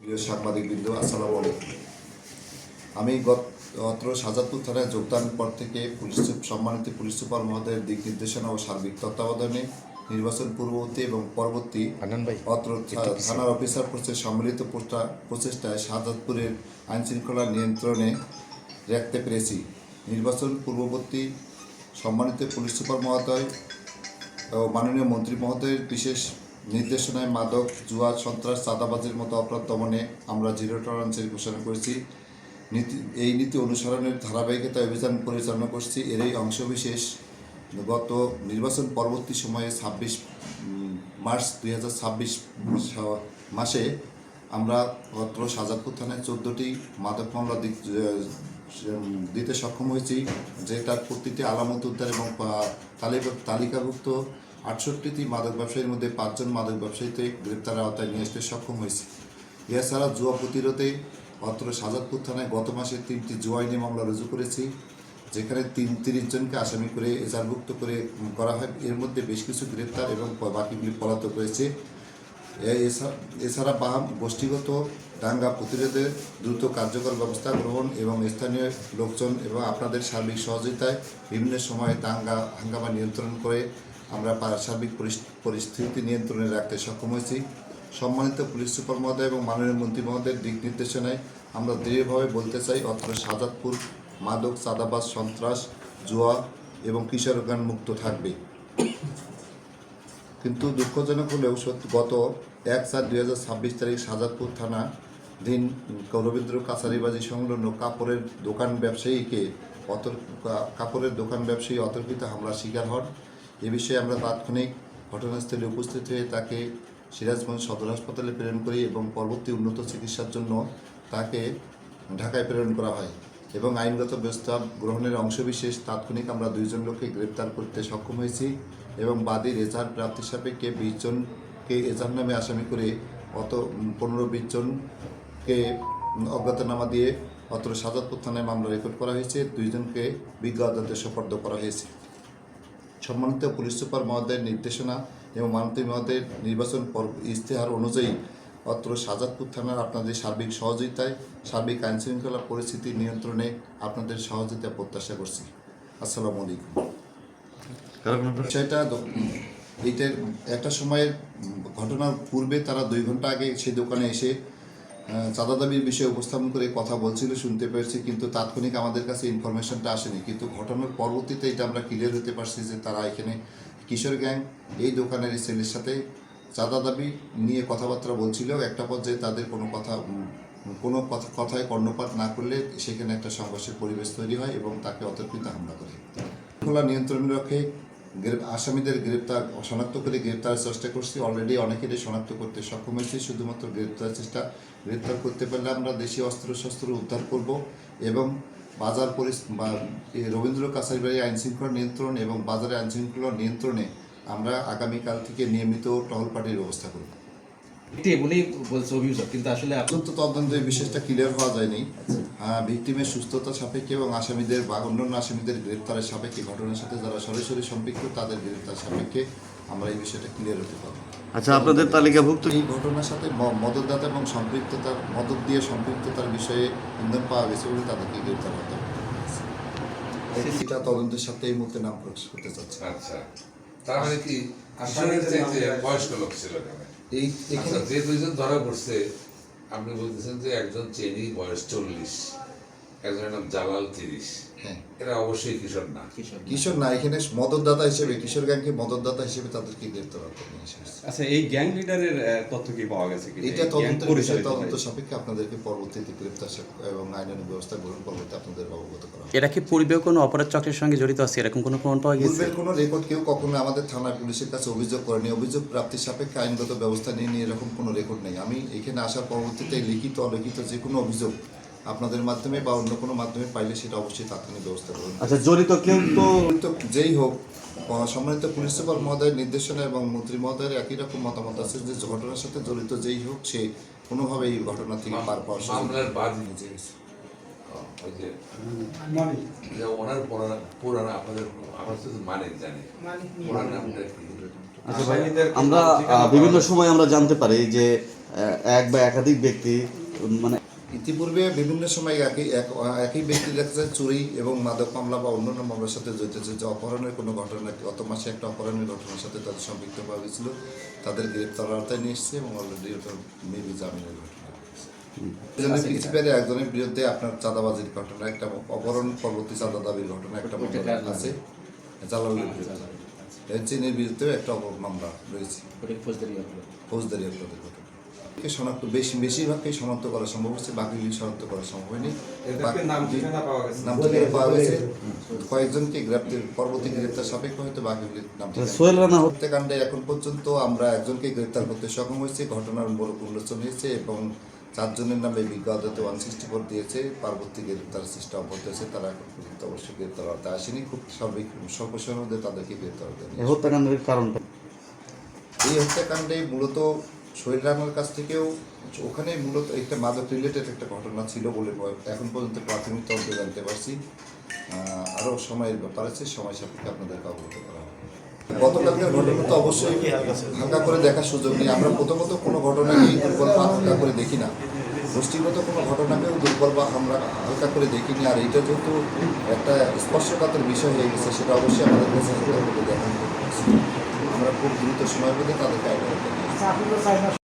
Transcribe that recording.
প্রিয় সাংবাদিকবৃন্দ, আসসালামু আলাইকুম। আমি অত্র শাহজাদপুর থানায় যোগদানের পর থেকে সম্মানিত পুলিশ সুপার মহোদয়ের দিক নির্দেশনা ও সার্বিক তত্ত্বাবধানে নির্বাচন পূর্ববর্তী এবং পরবর্তী অত্র থানার অফিসার ফোর্সের সম্মিলিত প্রচেষ্টায় শাহজাদপুরের আইনশৃঙ্খলা নিয়ন্ত্রণে রাখতে পেরেছি। নির্বাচন পূর্ববর্তী সম্মানিত পুলিশ সুপার মহোদয় ও মাননীয় মন্ত্রী মহোদয়ের বিশেষ নির্দেশনায় মাদক, জুয়া, সন্ত্রাস, চাঁদাবাজির মতো অপরাধ দমনে আমরা জিরো টলারেন্সের ঘোষণা করেছি। এই নীতি অনুসরণের ধারাবাহিকতা অভিযান পরিচালনা করছি। এরই অংশবিশেষ গত নির্বাচন পরবর্তী সময়ে 26 মার্চ 2026 মাসে আমরা গত শাহজাদপুর থানায় 14টি মাদক মামলা দিতে সক্ষম হয়েছি, যেটার প্রতিটি আলামত উদ্ধার এবং তালিকাভুক্ত 68টি মাদক ব্যবসায়ীর মধ্যে 5 জন মাদক ব্যবসায়ীতে গ্রেপ্তারের আওতায় নিয়ে আসতে সক্ষম হয়েছে। এছাড়া জুয়া প্রতিরোধে অত্র শাহজাদপুর থানায় গত মাসে 3টি জুয়া আইনি মামলা রুজু করেছি, যেখানে 30 জনকে আসামি করে এজাহারভুক্ত করা হয়। এর মধ্যে বেশ কিছু গ্রেপ্তার এবং বাকিগুলি পলাতক রয়েছে। এছাড়া বাম গোষ্ঠীগত দাঙ্গা প্রতিরোধে দ্রুত কার্যকর ব্যবস্থা গ্রহণ এবং স্থানীয় লোকজন এবং আপনাদের সার্বিক সহযোগিতায় বিভিন্ন সময়ে হাঙ্গামা নিয়ন্ত্রণ করে আমরা সার্বিক পরিস্থিতি নিয়ন্ত্রণে রাখতে সক্ষম হয়েছি। সম্মানিত পুলিশ সুপার মহোদয় এবং মাননীয় মন্ত্রী মহোদয়ের দিক নির্দেশনায় আমরা দৃঢ়ভাবে বলতে চাই, অত্র শাহজাদপুর মাদক, চাঁদাবাজ, সন্ত্রাস, জুয়া এবং কিশোরগান মুক্ত থাকবে। কিন্তু দুঃখজনক হলেও গত 1/4/2026 তারিখ শাহজাদপুর থানা দিন রবীন্দ্র কাছারিবাজি সংলগ্ন কাপড়ের দোকান ব্যবসায়ী অতর্কিত হামলার শিকার হন। এ বিষয়ে আমরা তাৎক্ষণিক ঘটনাস্থলে উপস্থিত হয়ে তাকে সিরাজগঞ্জ সদর হাসপাতালে প্রেরণ করি এবং পরবর্তী উন্নত চিকিৎসার জন্য তাকে ঢাকায় প্রেরণ করা হয় এবং আইনগত ব্যবস্থা গ্রহণের অংশবিশেষ তাৎক্ষণিক আমরা 2 জন লোককে গ্রেপ্তার করতে সক্ষম হয়েছি এবং বাদীর এজাহার প্রাপ্তির সাপেক্ষে 20 জনকে এজাহার নামে আসামি করে 15-20 জনকে অজ্ঞাতনামা দিয়ে অত্র শাহজাদপুর থানায় মামলা রেকর্ড করা হয়েছে। 2 জনকে বিজ্ঞ আদালতে সোপর্দ করা হয়েছে। সম্মানিত পুলিশ সুপার মহোদয়ের নির্দেশনা এবং মন্ত্রী মহোদয়ের নির্বাচন ইশতেহার অনুযায়ী অত্র শাহজাদপুর থানার আপনাদের সার্বিক সহযোগিতায় সার্বিক আইনশৃঙ্খলা পরিস্থিতি নিয়ন্ত্রণে আপনাদের সহযোগিতা প্রত্যাশা করছি। আসসালামু আলাইকুম। এইটার একটা সময়ের ঘটনার পূর্বে তারা 2 ঘন্টা আগে সেই দোকানে এসে চাঁদা দাবির বিষয়ে উপস্থাপন করে কথা বলছিল, শুনতে পেরেছি, কিন্তু তাৎক্ষণিক আমাদের কাছে ইনফরমেশনটা আসেনি। কিন্তু ঘটনার পরবর্তীতে এটা আমরা ক্লিয়ার হতে পারছি যে তারা এখানে কিশোর গ্যাং এই দোকানের এই ছেলের সাথে চাঁদা দাবি নিয়ে কথাবার্তা বলছিল। একটা পর্যায়ে তাদের কোনো কথায় কর্ণপাত না করলে সেখানে একটা সংঘর্ষের পরিবেশ তৈরি হয় এবং তাকে অতর্কিত হামলা করে। খোলা নিয়ন্ত্রণে রেখে আসামিদের শনাক্ত করে গ্রেপ্তারের চেষ্টা করছি। অলরেডি অনেকেরই শনাক্ত করতে সক্ষম হয়েছি। শুধুমাত্র গ্রেপ্তার করতে পারলে আমরা দেশীয় অস্ত্রশস্ত্র উদ্ধার করব এবং বাজার রবীন্দ্র কাছারিবাড়ি আইনশৃঙ্খলা নিয়ন্ত্রণ এবং বাজারে আইনশৃঙ্খলা নিয়ন্ত্রণে আমরা আগামীকাল থেকে নিয়মিত টহল পার্টির ব্যবস্থা করব। কিন্তু আসলে তদন্তের বিষয়টা ক্লিয়ার হওয়া যায়নি। ভিকটিমের সুস্থতা সাপেক্ষে এবং আসামিদের বা অন্যান্য আসামিদের গ্রেপ্তারের সাপেক্ষে, ঘটনার সাথে যারা সরাসরি সম্পৃক্ত তাদের গ্রেপ্তার সাপেক্ষে আমরা এই বিষয়টা ক্লিয়ার হতে পারব। আচ্ছা, আপনাদের তালিকাভুক্ত এই ঘটনার সাথে মদতদাতা এবং মদত দিয়ে সম্পৃক্ততার বিষয়ে ইন্ধন পাওয়া গেছে বলে তাদেরকে গ্রেপ্তার করতে হবে। এটা তদন্তের সাথে এই মুহূর্তে নাম প্রকাশ করতে চাচ্ছে। আচ্ছা, তার মানে কি আসামির চাইতে বয়স্ক লোক ছিল এখানে? এখানে যে 2 জন ধরা পড়ছে, আপনি বলতেছেন যে একজন চেনি বয়স 40, একজনের নাম জালাল 30। হ্যাঁ, এরা অবশ্যই কিশোর না, এখানে মদতদাতা হিসেবে কিশোর গ্যাংকে মদতদাতা হিসেবে তাদেরকে গ্রেপ্তার করতে নিয়ে এসেছে। আচ্ছা, এই গ্যাং লিডারের তথ্য কি পাওয়া গেছে? এটা তদন্ত সাপেক্ষে আপনাদেরকে পরবর্তীতে গ্রেপ্তার এবং আইনানুগ ব্যবস্থা গ্রহণ পরবর্তী আপনাদের অবগত করা হবে। এরা কি পূর্বে কোনো অপরাধ চক্রের সঙ্গে জড়িত আছে, এরকম কোনো প্রমাণ পাওয়া গেছে? পূর্বের কোনো রেকর্ড কেউ কখনো আমাদের থানার পুলিশের কাছে অভিযোগ করেনি। অভিযোগ প্রাপ্তির সাপেক্ষে আইনগত ব্যবস্থা নিয়ে এরকম কোনো রেকর্ড নেই। আমি এখানে আসার পরবর্তীতে লিখিত অলিখিত যে কোনো অভিযোগ আপনাদের মাধ্যমে বা অন্য কোনো মাধ্যমে পাইলে সেটা অবশ্যই তাৎক্ষণিক ব্যবস্থা করুন। আচ্ছা, জড়িত কেউ তো যেই হোক, সম্মানিত পুলিশ সুপার মহোদয়ের নির্দেশনা এবং মন্ত্রী মহোদয়ের একই রকম মতামত আছে যে ঘটনার সাথে জড়িত যেই হোক সে কোনোভাবেই এই ঘটনা থেকে পার পাওয়ার মামলার বাদ নিজে গেছে। ওই যে ওনার পুরানা আপনাদের আমার তো মানিক জানি, ওনার নামটা কি? আমরা বিভিন্ন সময় আমরা জানতে পারি যে এক বা একাধিক ব্যক্তি মানে ইতিপূর্বে বিভিন্ন সময় একই ব্যক্তি দেখা যায় চুরি এবং মাদক মামলা বা অন্যান্য মামলার সাথে জড়িত আছে, যে অপহরণের কোনো ঘটনা গত মাসে একটা অপহরণের ঘটনার সাথে তাদের সম্পৃক্ত পাওয়া গেছিল, তাদের গ্রেপ্তার আওতায় নিয়ে এসছে এবং অলরেডি ওটা মেবি জামিনের ঘটনা। একজনের প্রিন্সিপালে একজনের বিরুদ্ধে আপনার চাঁদাবাজির ঘটনা, একটা অপহরণ পরবর্তী চাঁদা দাবির ঘটনা একটা মামলা আছে, জালালের বিরুদ্ধে, চীনের বিরুদ্ধেও একটা মামলা রয়েছে, ফৌজদারি অপরাধের ঘটনা। শনাক্ত বেশিরভাগকে শনাক্ত করা সম্ভব হচ্ছে, বাকিগুলি শনাক্ত করা সম্ভব হয়নি। নাম ঠিকানা পাওয়া গেছে, কয়েকজনকে গ্রেপ্তার, পরবর্তী গ্রেপ্তার সাপেক্ষে হয়তো বাকিগুলির নাম সোহেল রানা হত্যাকাণ্ডে এখন পর্যন্ত আমরা একজনকে গ্রেপ্তার করতে সক্ষম হয়েছি, ঘটনার বড় উন্মোচন হয়েছে এবং 4 জনের নামে বিজ্ঞ আদালতে 164 দিয়েছে, পরবর্তী গ্রেপ্তার চেষ্টা অব্যাহত আছে, তারা এখন পর্যন্ত অবশ্যই গ্রেপ্তার আওতায় আসেনি, খুব স্বল্প সময়ের মধ্যে তাদেরকে গ্রেপ্তার আওতায় নিয়ে আসা। হত্যাকাণ্ডের কারণটা এই হত্যাকাণ্ডে মূলত শহীদ রানার কাছ থেকেও ওখানে মূলত একটা মাদক রিলেটেড একটা ঘটনা ছিল বলে এখন পর্যন্ত প্রাথমিক তদন্তে জানতে পারছি। আরও সময়ের ব্যাপার আছে, সময় সাপেক্ষে আপনাদেরকে অবগত করা হবে। গতকালকের ঘটনা তো অবশ্যই হালকা করে দেখার সুযোগ নেই। আমরা প্রথমত কোনো ঘটনাকেই দুর্বল বা হালকা করে দেখি না, গোষ্ঠীগত কোনো ঘটনাকেও দুর্বল বা আমরা হালকা করে দেখিনি। আর এইটা যেহেতু একটা স্পর্শকাতর বিষয় হয়ে গেছে, সেটা অবশ্যই আমাদের কাছে দেখানো। আমরা খুব দ্রুত সময়ের মধ্যে তাদেরকে আইডেন্টিফাই